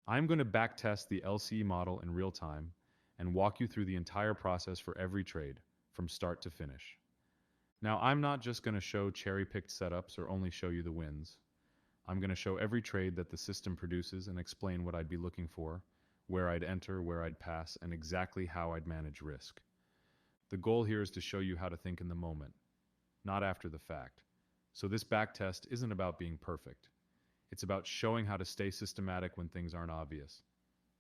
I'm going to backtest the LCE model in real time and walk you through the entire process for every trade, from start to finish. Now, I'm not just going to show cherry-picked setups or only show you the wins. I'm going to show every trade that the system produces and explain what I'd be looking for, where I'd enter, where I'd pass, and exactly how I'd manage risk. The goal here is to show you how to think in the moment, not after the fact. So this backtest isn't about being perfect. It's about showing how to stay systematic when things aren't obvious.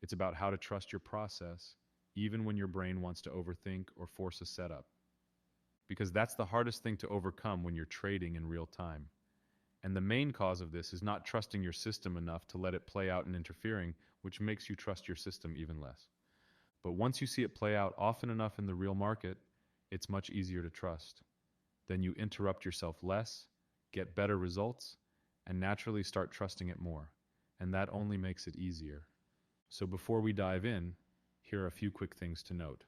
It's about how to trust your process, even when your brain wants to overthink or force a setup. Because that's the hardest thing to overcome when you're trading in real time. And the main cause of this is not trusting your system enough to let it play out and interfering, which makes you trust your system even less. But once you see it play out often enough in the real market, it's much easier to trust. Then you interrupt yourself less, get better results, and naturally start trusting it more. And that only makes it easier. So before we dive in, here are a few quick things to note.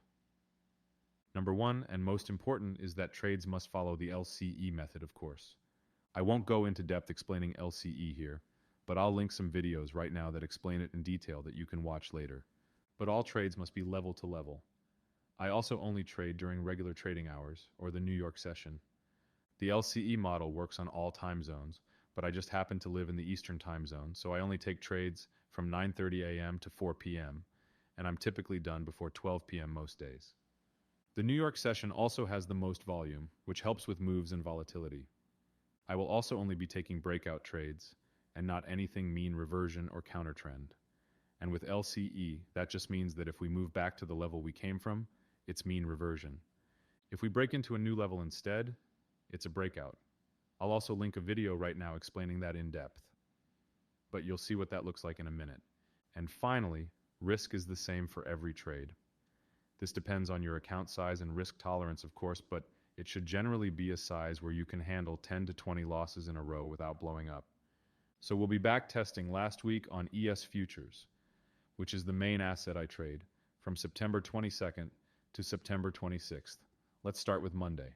Number one, and most important, is that trades must follow the LCE method, of course. I won't go into depth explaining LCE here, but I'll link some videos right now that explain it in detail that you can watch later. But all trades must be level to level. I also only trade during regular trading hours, or the New York session. The LCE model works on all time zones, but I just happen to live in the Eastern time zone, so I only take trades from 9:30 a.m. to 4 p.m., and I'm typically done before 12 p.m. most days. The New York session also has the most volume, which helps with moves and volatility. I will also only be taking breakout trades, and not anything mean reversion or counter trend. And with LCE, that just means that if we move back to the level we came from, it's mean reversion. If we break into a new level instead, it's a breakout. I'll also link a video right now explaining that in depth. But you'll see what that looks like in a minute. And finally, risk is the same for every trade. This depends on your account size and risk tolerance, of course, but it should generally be a size where you can handle 10 to 20 losses in a row without blowing up. So we'll be back testing last week on ES Futures, which is the main asset I trade, from September 22nd to September 26th. Let's start with Monday.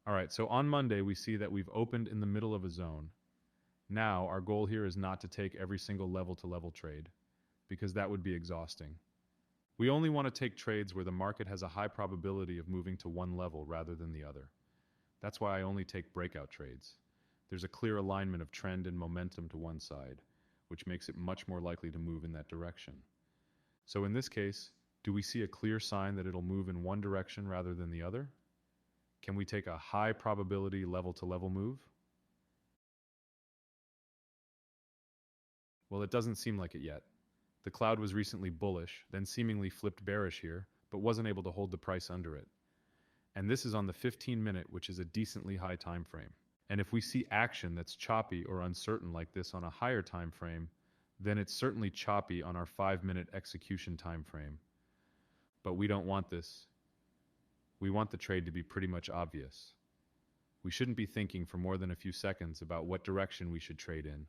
All right, so on Monday we see that we've opened in the middle of a zone. Now our goal here is not to take every single level to level trade, because that would be exhausting. We only want to take trades where the market has a high probability of moving to one level rather than the other. That's why I only take breakout trades. There's a clear alignment of trend and momentum to one side, which makes it much more likely to move in that direction. So in this case, do we see a clear sign that it'll move in one direction rather than the other? Can we take a high probability level to level move? Well, it doesn't seem like it yet. The cloud was recently bullish, then seemingly flipped bearish here, but wasn't able to hold the price under it. And this is on the 15-minute, which is a decently high time frame. And if we see action that's choppy or uncertain like this on a higher time frame, then it's certainly choppy on our 5-minute execution time frame. But we don't want this. We want the trade to be pretty much obvious. We shouldn't be thinking for more than a few seconds about what direction we should trade in.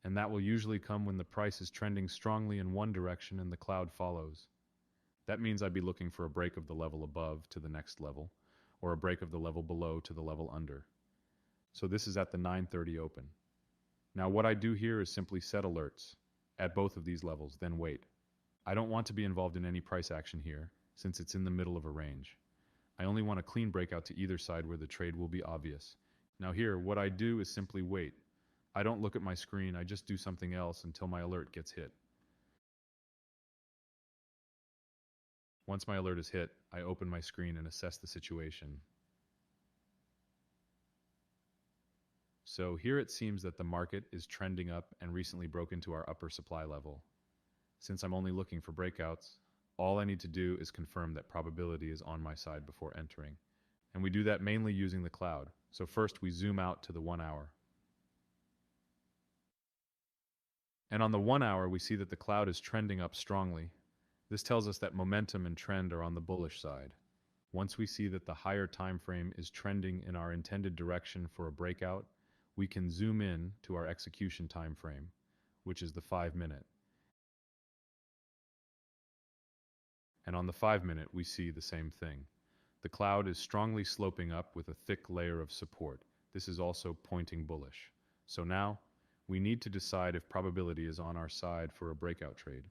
And that will usually come when the price is trending strongly in one direction and the cloud follows. That means I'd be looking for a break of the level above to the next level, or a break of the level below to the level under. So this is at the 9:30 open. Now what I do here is simply set alerts at both of these levels, then wait. I don't want to be involved in any price action here, since it's in the middle of a range. I only want a clean breakout to either side where the trade will be obvious. Now here, what I do is simply wait. I don't look at my screen, I just do something else until my alert gets hit. Once my alert is hit, I open my screen and assess the situation. So here it seems that the market is trending up and recently broke into our upper supply level. Since I'm only looking for breakouts, all I need to do is confirm that probability is on my side before entering. And we do that mainly using the cloud. So first we zoom out to the 1 hour. And on the 1 hour, we see that the cloud is trending up strongly. This tells us that momentum and trend are on the bullish side. Once we see that the higher time frame is trending in our intended direction for a breakout, we can zoom in to our execution time frame, which is the 5-minute. And on the 5-minute, we see the same thing. The cloud is strongly sloping up with a thick layer of support. This is also pointing bullish. So now, we need to decide if probability is on our side for a breakout trade.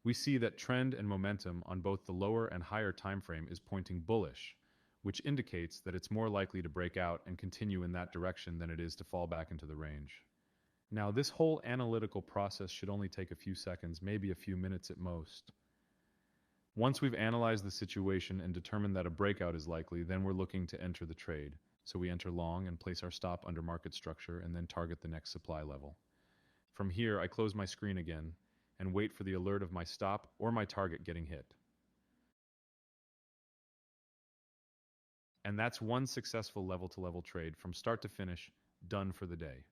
We see that trend and momentum on both the lower and higher time frame is pointing bullish, which indicates that it's more likely to break out and continue in that direction than it is to fall back into the range. Now, this whole analytical process should only take a few seconds, maybe a few minutes at most. Once we've analyzed the situation and determined that a breakout is likely, then we're looking to enter the trade. So we enter long and place our stop under market structure and then target the next supply level. From here, I close my screen again and wait for the alert of my stop or my target getting hit. And that's one successful level-to-level trade from start to finish, done for the day.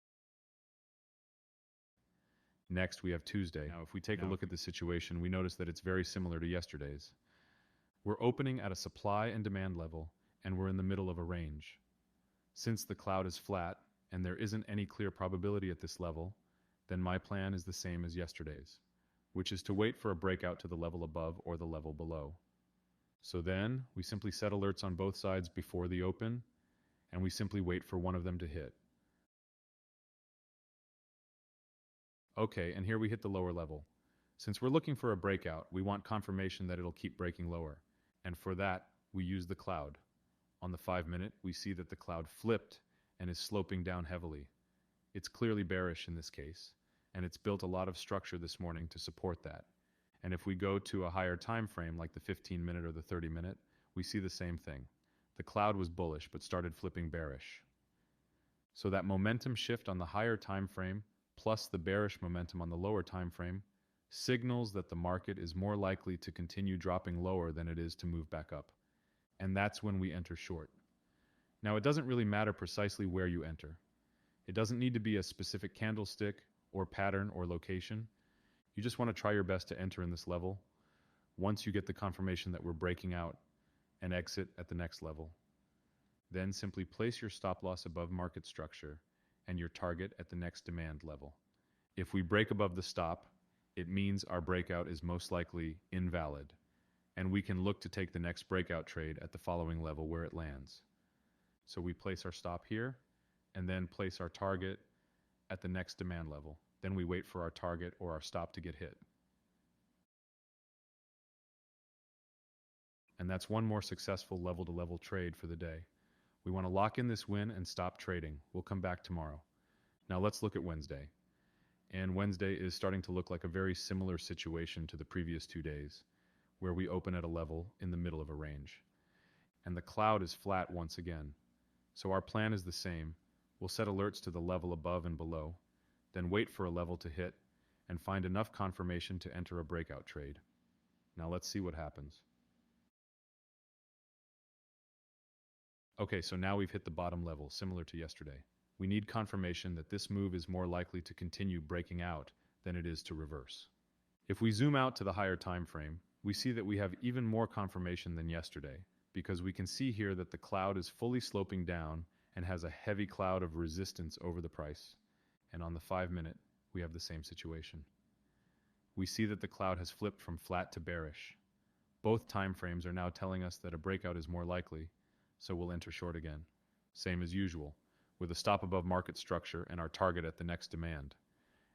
Next, we have Tuesday. Now, if we take a look at the situation, we notice that it's very similar to yesterday's. We're opening at a supply and demand level, and we're in the middle of a range. Since the cloud is flat, and there isn't any clear probability at this level, then my plan is the same as yesterday's, which is to wait for a breakout to the level above or the level below. So then, we simply set alerts on both sides before the open, and we simply wait for one of them to hit. Okay, and here we hit the lower level. Since we're looking for a breakout, we want confirmation that it'll keep breaking lower. And for that, we use the cloud. On the 5-minute, we see that the cloud flipped and is sloping down heavily. It's clearly bearish in this case, and it's built a lot of structure this morning to support that. And if we go to a higher time frame, like the 15-minute or the 30-minute, we see the same thing. The cloud was bullish, but started flipping bearish. So that momentum shift on the higher time frame, plus the bearish momentum on the lower time frame, signals that the market is more likely to continue dropping lower than it is to move back up. And that's when we enter short. Now, it doesn't really matter precisely where you enter. It doesn't need to be a specific candlestick or pattern or location. You just want to try your best to enter in this level once you get the confirmation that we're breaking out and exit at the next level. Then simply place your stop loss above market structure and your target at the next demand level. If we break above the stop, it means our breakout is most likely invalid, and we can look to take the next breakout trade at the following level where it lands. So we place our stop here, and then place our target at the next demand level. Then we wait for our target or our stop to get hit. And that's one more successful level-to-level trade for the day. We want to lock in this win and stop trading. We'll come back tomorrow. Now let's look at Wednesday. And Wednesday is starting to look like a very similar situation to the previous 2 days, where we open at a level in the middle of a range. And the cloud is flat once again. So our plan is the same. We'll set alerts to the level above and below, then wait for a level to hit, and find enough confirmation to enter a breakout trade. Now let's see what happens. Okay, so now we've hit the bottom level, similar to yesterday. We need confirmation that this move is more likely to continue breaking out than it is to reverse. If we zoom out to the higher time frame, we see that we have even more confirmation than yesterday, because we can see here that the cloud is fully sloping down and has a heavy cloud of resistance over the price. And on the 5-minute, we have the same situation. We see that the cloud has flipped from flat to bearish. Both time frames are now telling us that a breakout is more likely, so we'll enter short again. Same as usual, with a stop above market structure and our target at the next demand.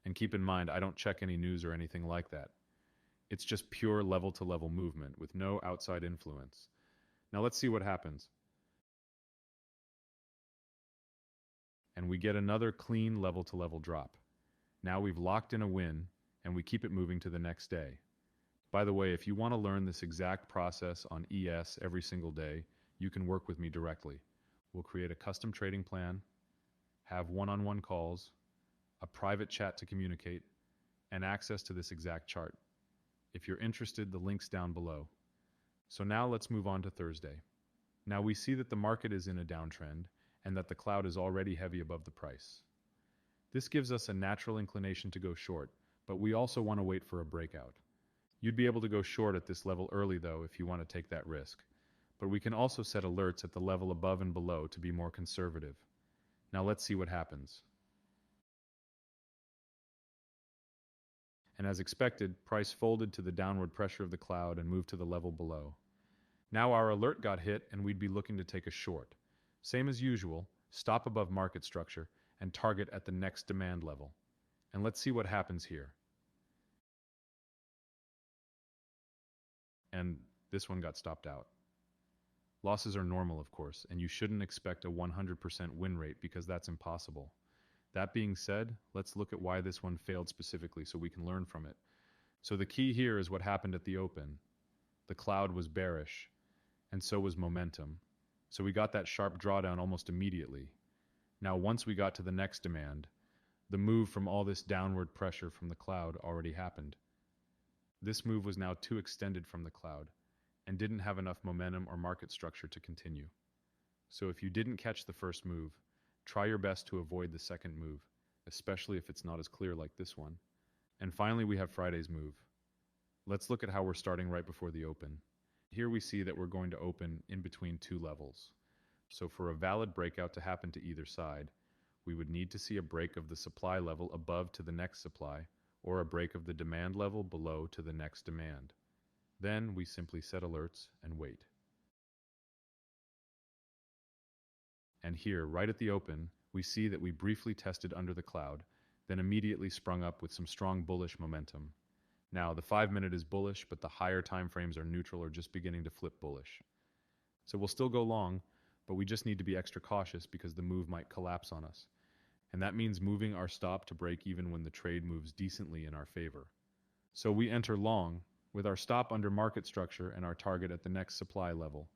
And keep in mind, I don't check any news or anything like that. It's just pure level-to-level movement with no outside influence. Now let's see what happens. And we get another clean level-to-level drop. Now we've locked in a win, and we keep it moving to the next day. By the way, if you want to learn this exact process on ES every single day, you can work with me directly. We'll create a custom trading plan, have one-on-one calls, a private chat to communicate, and access to this exact chart. If you're interested, the link's down below. So now let's move on to Thursday. Now we see that the market is in a downtrend and that the cloud is already heavy above the price. This gives us a natural inclination to go short, but we also want to wait for a breakout. You'd be able to go short at this level early though if you want to take that risk. But we can also set alerts at the level above and below to be more conservative. Now let's see what happens. And as expected, price folded to the downward pressure of the cloud and moved to the level below. Now our alert got hit and we'd be looking to take a short. Same as usual, stop above market structure and target at the next demand level. And let's see what happens here. And this one got stopped out. Losses are normal, of course, and you shouldn't expect a 100% win rate because that's impossible. That being said, let's look at why this one failed specifically so we can learn from it. So the key here is what happened at the open. The cloud was bearish, and so was momentum. So we got that sharp drawdown almost immediately. Now, once we got to the next demand, the move from all this downward pressure from the cloud already happened. This move was now too extended from the cloud and didn't have enough momentum or market structure to continue. So if you didn't catch the first move, try your best to avoid the second move, especially if it's not as clear like this one. And finally, we have Friday's move. Let's look at how we're starting right before the open. Here we see that we're going to open in between two levels. So for a valid breakout to happen to either side, we would need to see a break of the supply level above to the next supply, or a break of the demand level below to the next demand. Then we simply set alerts and wait. And here, right at the open, we see that we briefly tested under the cloud, then immediately sprung up with some strong bullish momentum. Now, the 5-minute is bullish, but the higher time frames are neutral or just beginning to flip bullish. So we'll still go long, but we just need to be extra cautious because the move might collapse on us. And that means moving our stop to break even when the trade moves decently in our favor. So we enter long, with our stop under market structure and our target at the next supply level.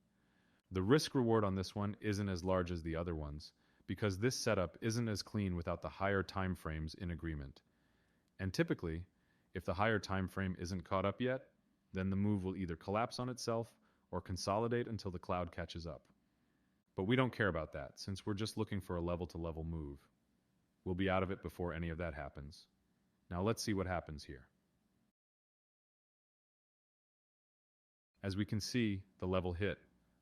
The risk reward on this one isn't as large as the other ones, because this setup isn't as clean without the higher time frames in agreement. And typically, if the higher time frame isn't caught up yet, then the move will either collapse on itself or consolidate until the cloud catches up. But we don't care about that, since we're just looking for a level-to-level move. We'll be out of it before any of that happens. Now let's see what happens here. As we can see, the level hit,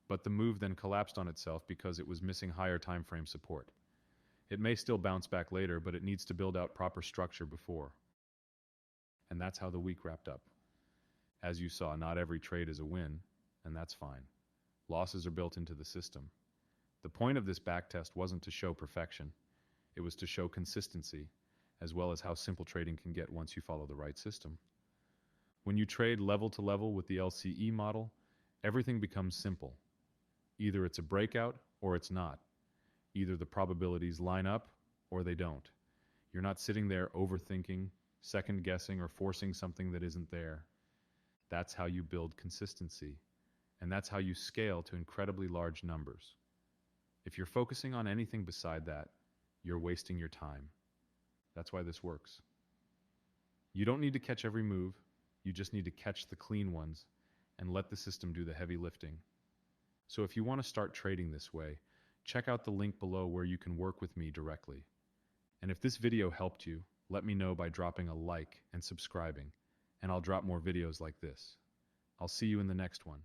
but the move then collapsed on itself because it was missing higher time frame support. It may still bounce back later, but it needs to build out proper structure before. And that's how the week wrapped up. As you saw, not every trade is a win, and that's fine. Losses are built into the system. The point of this backtest wasn't to show perfection. It was to show consistency, as well as how simple trading can get once you follow the right system. When you trade level to level with the LCE model, everything becomes simple. Either it's a breakout or it's not. Either the probabilities line up or they don't. You're not sitting there overthinking, second-guessing, or forcing something that isn't there. That's how you build consistency, and that's how you scale to incredibly large numbers. If you're focusing on anything beside that, you're wasting your time. That's why this works. You don't need to catch every move, you just need to catch the clean ones and let the system do the heavy lifting. So if you want to start trading this way, check out the link below where you can work with me directly. And if this video helped you, let me know by dropping a like and subscribing, and I'll drop more videos like this. I'll see you in the next one.